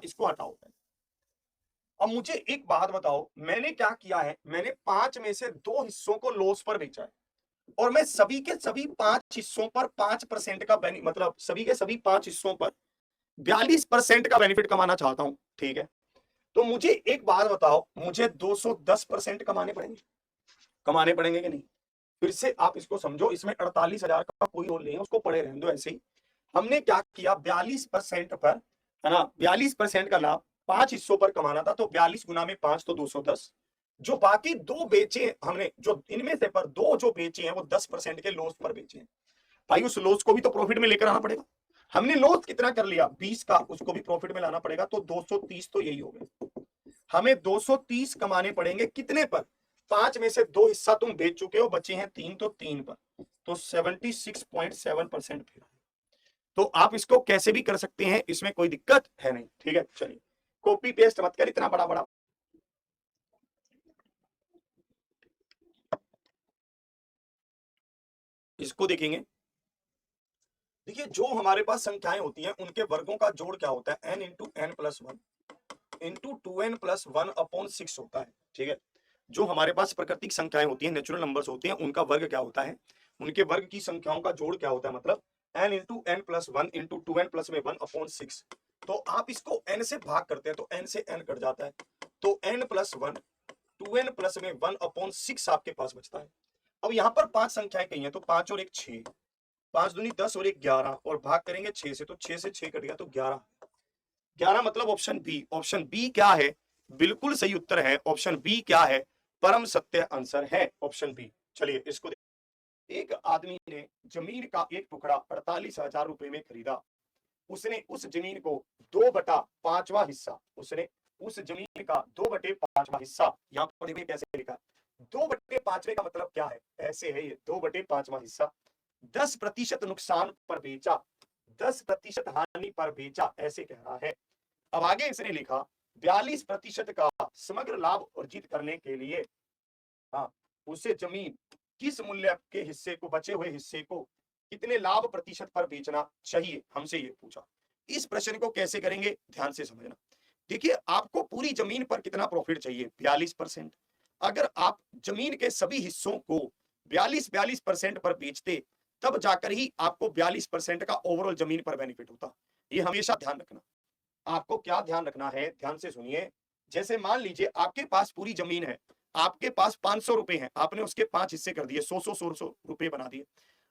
इसको हटाओ। अब मुझे एक बात बताओ, मैंने क्या किया है, मैंने 5 में से 2 हिस्सों को लॉस पर बेचा है और मैं सभी के सभी 5 हिस्सों पर 5% का मतलब सभी के सभी 5 हिस्सों पर 42% का बेनिफिट कमाना चाहता हूं, ठीक है। तो मुझे एक बात बताओ, मुझे 210% कमाने पड़ेंगे कि नहीं? फिर से आप इसको समझो, इसमें 48,000 का कोई रोल नहीं है, उसको पड़े रहने दो ऐसे ही। हमने क्या किया, 42% पर, है ना, 42% का लाभ 5 हिस्सों पर कमाना था, तो 42 गुना में 5 तो 210। जो बाकी 2 बेचे हमने, जो इनमें से पर 2 जो बेचे हैं वो 10% के लॉस पर बेचे हैं। भाई उस लॉस को भी तो प्रॉफिट में लेकर आना पड़ेगा। हमने लॉस कितना कर लिया, 20 का, उसको भी प्रॉफिट में लाना पड़ेगा, तो 230 तो यही हो गए। हमें 230 कमाने पड़ेंगे कितने पर? 5 में से 2 हिस्सा तुम बेच चुके हो, बचे हैं 3, तो 3 पर, तो 76.7% फिर। तो आप इसको कैसे भी कर सकते हैं, इसमें कोई दिक्कत है नहीं, ठीक है। चलिए, कॉपी पेस्ट मत कर इतना बड़ा बड़ा। इसको देखेंगे, देखिए जो हमारे पास संख्याएं होती हैं उनके वर्गों का जोड़ क्या होता है, n into n plus one into 2n plus 1/6 होता है, ठीक है। जो हमारे पास प्राकृतिक संख्याएं होती हैं, नेचुरल नंबर्स होते हैं, उनका वर्ग क्या होता है, उनके वर्ग की संख्याओं का जोड़ क्या होता है, मतलब n into n plus one into 2n plus में 1/6। तो आप इसको n से भाग करते हैं तो n से n कट जाता है, तो n plus one 2n plus में 1/6 आपके पास बचता है। अब यहाँ पर 5 संख्याएं कही हैं, तो 5 और 1 6, 5 दूनी 10 और 1 11, और भाग करेंगे 6 से, तो 6 से 6 कट गया तो 11। 11 मतलब ऑप्शन बी। ऑप्शन बी क्या है, बिल्कुल सही उत्तर है ऑप्शन बी। क्या है, परम सत्य आंसर है ऑप्शन बी। चलिए इसको, एक आदमी ने जमीन का एक टुकड़ा 48,000 रुपए में खरीदा। उसने उस जमीन को 2/5वां हिस्सा, उसने उस जमीन का 2/5वां हिस्सा, यहां पर देखिए कैसे लिखा, 2/5वें का मतलब क्या है, ऐसे है ये 2/5वां हिस्सा 10% नुकसान पर बेचा, 10% हानि पर बेचा, ऐसे कह रहा है। अब आगे इसने लिखा 42% का समग्र लाभ अर्जित करने के लिए, हाँ, उसे जमीन किस मूल्य के हिस्से को, बचे हुए हिस्से को कितने लाभ प्रतिशत पर बेचना चाहिए, हमसे ये पूछा। इस प्रश्न को कैसे करेंगे, ध्यान से समझना। देखिए आपको पूरी जमीन पर कितना प्रॉफिट चाहिए, 42%। अगर आप जमीन के सभी हिस्सों को 42% पर बेचते, तब जाकर ही आपको 42% का ओवरऑल जमीन पर बेनिफिट होता। ये हमेशा ध्यान रखना। आपको क्या ध्यान रखना है, ध्यान से सुनिए। जैसे मान लीजिए आपके पास पूरी जमीन है, आपके पास 500 रुपए हैं, आपने उसके 5 हिस्से कर दिए, 100 रुपए बना दिए।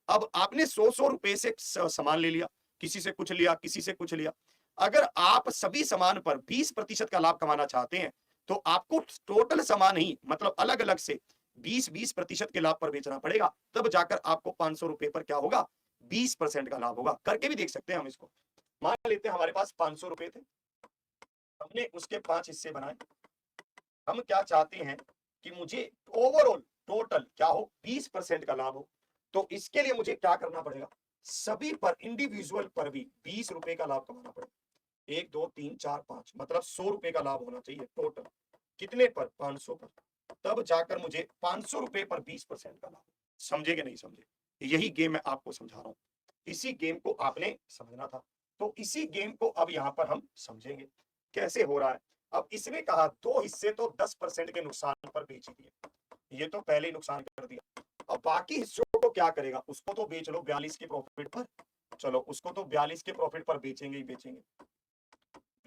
अब आपने 100 रुपए से सामान ले लिया, किसी से कुछ लिया, किसी से कुछ लिया। अगर आप सभी सामान पर 20% का लाभ कमाना चाहते हैं, तो आपको टोटल सामान ही, मतलब अलग अलग से 20% के लाभ पर बेचना पड़ेगा, तब जाकर आपको 500 रुपए पर क्या होगा, 20% का लाभ होगा। करके भी देख सकते हैं हम इसको। मान लेते हैं हमारे पास 500 रुपए थे, हमने उसके 5 हिस्से बनाए। हम क्या चाहते हैं कि मुझे ओवरऑल टोटल क्या हो, 20% का लाभ हो। तो इसके लिए मुझे क्या करना पड़ेगा, सभी पर इंडिविजुअल पर भी 20 रुपए का लाभ कमाना पड़ेगा। 1 2 3 4 5, मतलब 100 रुपए का लाभ होना चाहिए टोटल। कितने पर, 500 पर। तब जाकर मुझे 500 रुपए पर 20% का लाभ। समझे कि नहीं समझे? यही गेम मैं आपको समझा रहा हूं, इसी गेम को आपने समझना था। तो इसी गेम को अब यहां पर हम समझेंगे कैसे हो रहा है। अब इसने कहा 2 हिस्से तो 10% के नुकसान पर बेच दिए, ये तो पहले ही नुकसान कर दिया। अब बाकी हिस्सों को क्या करेगा, उसको तो बेच लो 42 के प्रॉफिट पर। चलो उसको तो 42 के प्रॉफिट पर बेचेंगे ही बेचेंगे।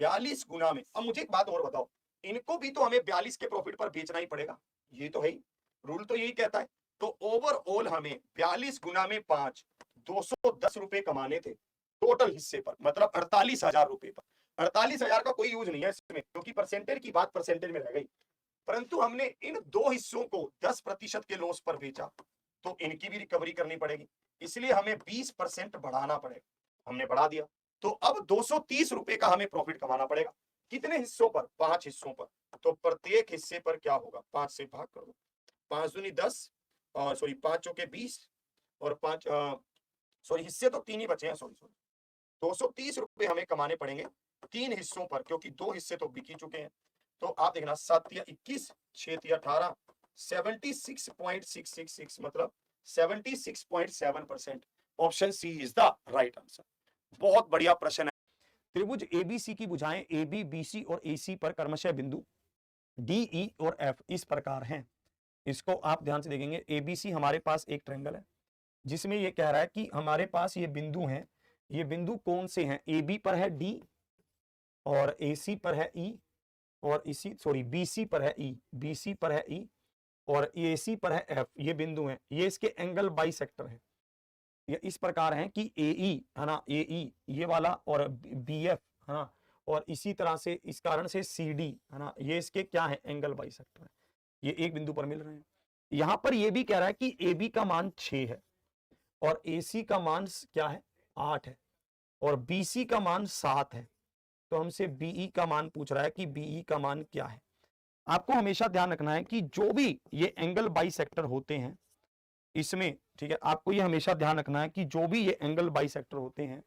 42 गुना में, अब मुझे एक बात और बताओ, इनको भी तो हमें 42 के प्रॉफिट पर बेचना ही पड़ेगा, ये तो है ही, रूल तो यही कहता है। तो ओवरऑल हमें 42 गुना में 5, 210 रुपए कमाने थे टोटल हिस्से पर, मतलब 48,000 रुपए पर। 48,000 का कोई यूज नहीं है इसमें, क्योंकि परसेंटेज की बात परसेंटेज में रह गई। परंतु हमने इन 2 हिस्सों को 10% के लॉस पर बेचा, तो इनकी भी रिकवरी करनी पड़ेगी, इसलिए हमें 20% बढ़ाना पड़ेगा। हमने बढ़ा दिया, तो अब 230 रुपए का हमें प्रॉफिट कमाना पड़ेगा। कितने हिस्सों पर, 5 हिस्सों पर। तो प्रत्येक हिस्से पर क्या होगा, 5 से भाग कर दो, 5 दूनी 10, सॉरी 5 चौके 20, और 5, सॉरी हिस्से तो 3 ही बचे हैं, सॉरी सॉरी 230 रुपए हमें कमाने पड़ेंगे 3 हिस्सों पर, क्योंकि 2 हिस्से तो बिक ही चुके हैं। तो आप देखना 7 या 21, 6 या 18, 76.666, मतलब 76.7%। Option C is the right answer. बहुत बढ़िया प्रश्न है। त्रिभुज एबीसी की भुजाएं AB, BC और AC पर क्रमशः बिंदु D, E और F इस प्रकार हैं। इसको आप ध्यान से देखेंगे, ABC हमारे पास एक ट्रायंगल है जिसमें ये कह रहा है कि हमारे पास ये बिंदु हैं, ये बिंदु कौन से हैं, AB पर है D और AC पर है E और BC पर है E, BC पर है E और AC पर है F, ये बिंदु हैं, ये इसके एंगल बाइसेक्टर हैं। ये इस प्रकार हैं कि AE है ना, AE ये वाला और BF है ना, और इसी तरह से इस कारण से CD है ना, ये इसके क्या है, एंगल बाइसेक्टर है, ये एक बिंदु पर मिल रहे हैं। यहां पर ये भी कह रहा है कि AB का मान 6 है और AC का मान क्या है, 8 है और BC का मान 7 है। तो हमसे BE का मान पूछ रहा है कि BE का मान क्या है। आपको हमेशा ध्यान रखना है कि जो भी ये एंगल बाइसेक्टर होते हैं इसमें, ठीक है, आपको ये हमेशा ध्यान रखना है कि जो भी ये एंगल बाइसेक्टर होते हैं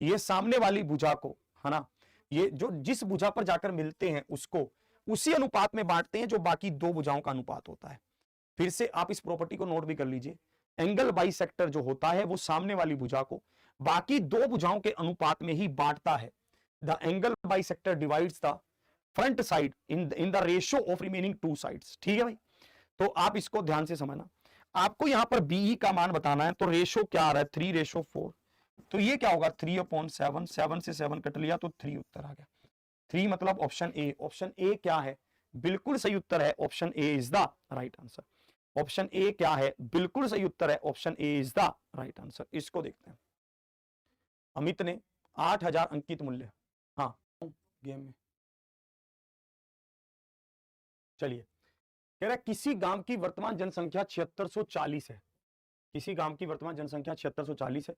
ये सामने वाली भुजा को, है ना, ये जो जिस भुजा पर जाकर मिलते हैं उसको उसी अनुपात में बांटते हैं जो बाकी दो भुजाओं का अनुपात होता है। फिर से आप इस प्रॉपर्टी को नोट भी कर लीजिए, एंगल बाइसेक्टर जो होता है वो सामने वाली भुजा को बाकी दो भुजाओं के अनुपात में ही बांटता है। The angle bisector divides the front side in the ratio of remaining two sides. ठीक है भाई, तो आप इसको ध्यान से समझना। आपको यहां पर BE का मान बताना है, तो रेशो क्या आ रहा है, 3:4, तो ये क्या होगा 3/7, 7 से 7 कट लिया तो 3 उत्तर आ गया। 3 मतलब ऑप्शन ए। ऑप्शन ए क्या है, बिल्कुल सही उत्तर है, option A is the right answer. Option A क्या है, बिल्कुल सही उत्तर है, option A is the right answer. इसको देखते हैं। अमित ने 8000 अंकित मूल्य, हाँ गेम में, चलिए, कह रहा है किसी गांव की वर्तमान जनसंख्या 7640 है। किसी गांव की वर्तमान जनसंख्या 7640 है।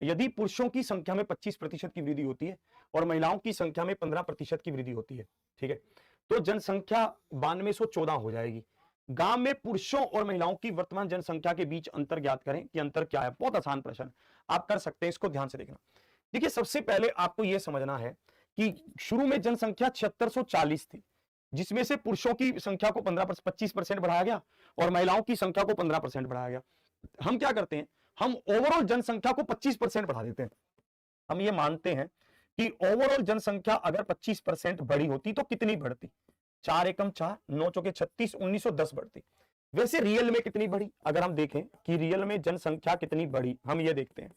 यदि पुरुषों की संख्या में 25% की वृद्धि होती है और महिलाओं की संख्या में 15% की वृद्धि होती है, ठीक है, तो जनसंख्या 9214 हो जाएगी। गांव में पुरुषों और महिलाओं की वर्तमान जनसंख्या के बीच अंतर ज्ञात करें कि अंतर क्या है। बहुत आसान प्रश्न, आप कर सकते हैं, इसको ध्यान से देखना। देखिए, सबसे पहले आपको यह समझना है कि शुरू में जनसंख्या 7640 थी, जिसमें से पुरुषों की संख्या को 25% बढ़ाया गया और महिलाओं की संख्या को 15% बढ़ाया गया। हम क्या करते हैं, हम ओवरऑल जनसंख्या को 25% बढ़ा देते हैं। हम ये मानते हैं कि ओवरऑल जनसंख्या अगर 25% बढ़ी होती तो कितनी बढ़ती, 4 एकम 4, 9 चौके 36, 1910 बढ़ती। वैसे रियल में कितनी बढ़ी, अगर हम देखें कि रियल में जनसंख्या कितनी बढ़ी, हम ये देखते हैं,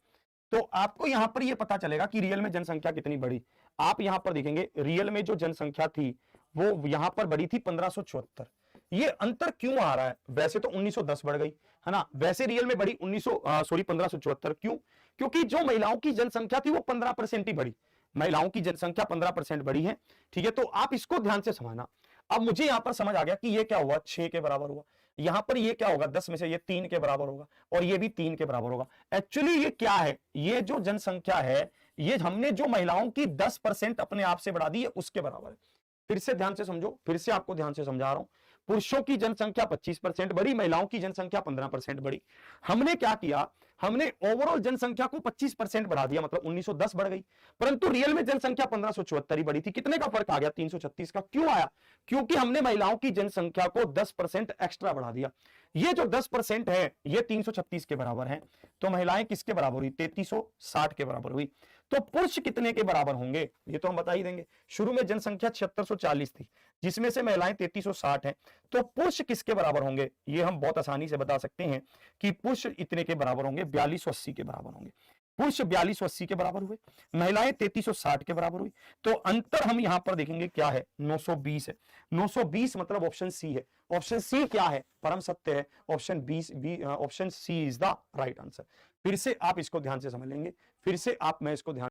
तो आपको यहां पर यह पता चलेगा कि रियल में जनसंख्या कितनी बढ़ी। आप यहां पर देखेंगे रियल में जो जनसंख्या थी वो यहां पर बढ़ी थी 1574। ये अंतर क्यों आ रहा है, वैसे तो 1910 बढ़ गई है ना, वैसे रियल में बढ़ी 1574। क्यों, क्योंकि जो महिलाओं की जनसंख्या थी वो 15% ही बढ़ी, महिलाओं की जनसंख्या 15% बढ़ी है। ठीक है, तो आप इसको ध्यान से समझना। अब मुझे यहां पर समझ आ गया कि ये क्या हुआ, 6 के बराबर हुआ। यहां पर ये क्या होगा, 10 में से ये 3 के बराबर होगा और ये भी 3 के बराबर होगा। एक्चुअली ये क्या है, ये जो जनसंख्या है ये हमने जो महिलाओं की 10% अपने आप से बढ़ा दी है उसके बराबर है। फिर से ध्यान से समझो, फिर से आपको ध्यान से समझा रहा हूं। पुरुषों की जनसंख्या 25% बढ़ी, महिलाओं की जनसंख्या 15% बढ़ी। हमने क्या किया, हमने ओवरऑल जनसंख्या को 25% बढ़ा दिया, मतलब 1910 बढ़ गई, परंतु रियल में जनसंख्या 1574 ही बढ़ी थी। कितने का फर्क आ गया, 336 का। क्यों आया, क्योंकि हमने महिलाओं की जनसंख्या को 10% एक्स्ट्रा बढ़ा दिया। ये जो 10% है ये 336 के बराबर है, तो महिलाएं किसके बराबर हुई, 3360 के बराबर हुई। तो पुरुष कितने के बराबर होंगे ये तो हम बता ही देंगे। शुरू में जनसंख्या 7640 थी, जिसमें से महिलाएं 3360 हैं, तो पुरुष किसके बराबर होंगे, ये हम बहुत आसानी से बता सकते हैं कि पुरुष इतने के बराबर होंगे, 4280 के बराबर होंगे। पुरुष 4280 के बराबर हुए, महिलाएं 3360 के बराबर हुई। तो अंतर हम यहां पर देखेंगे क्या है, 920 है। 920 मतलब ऑप्शन सी है। ऑप्शन सी क्या है, परम सत्य है। Option C is the right answer. फिर से आप इसको ध्यान से समझ लेंगे, फिर से आप मैं इसको ध्यान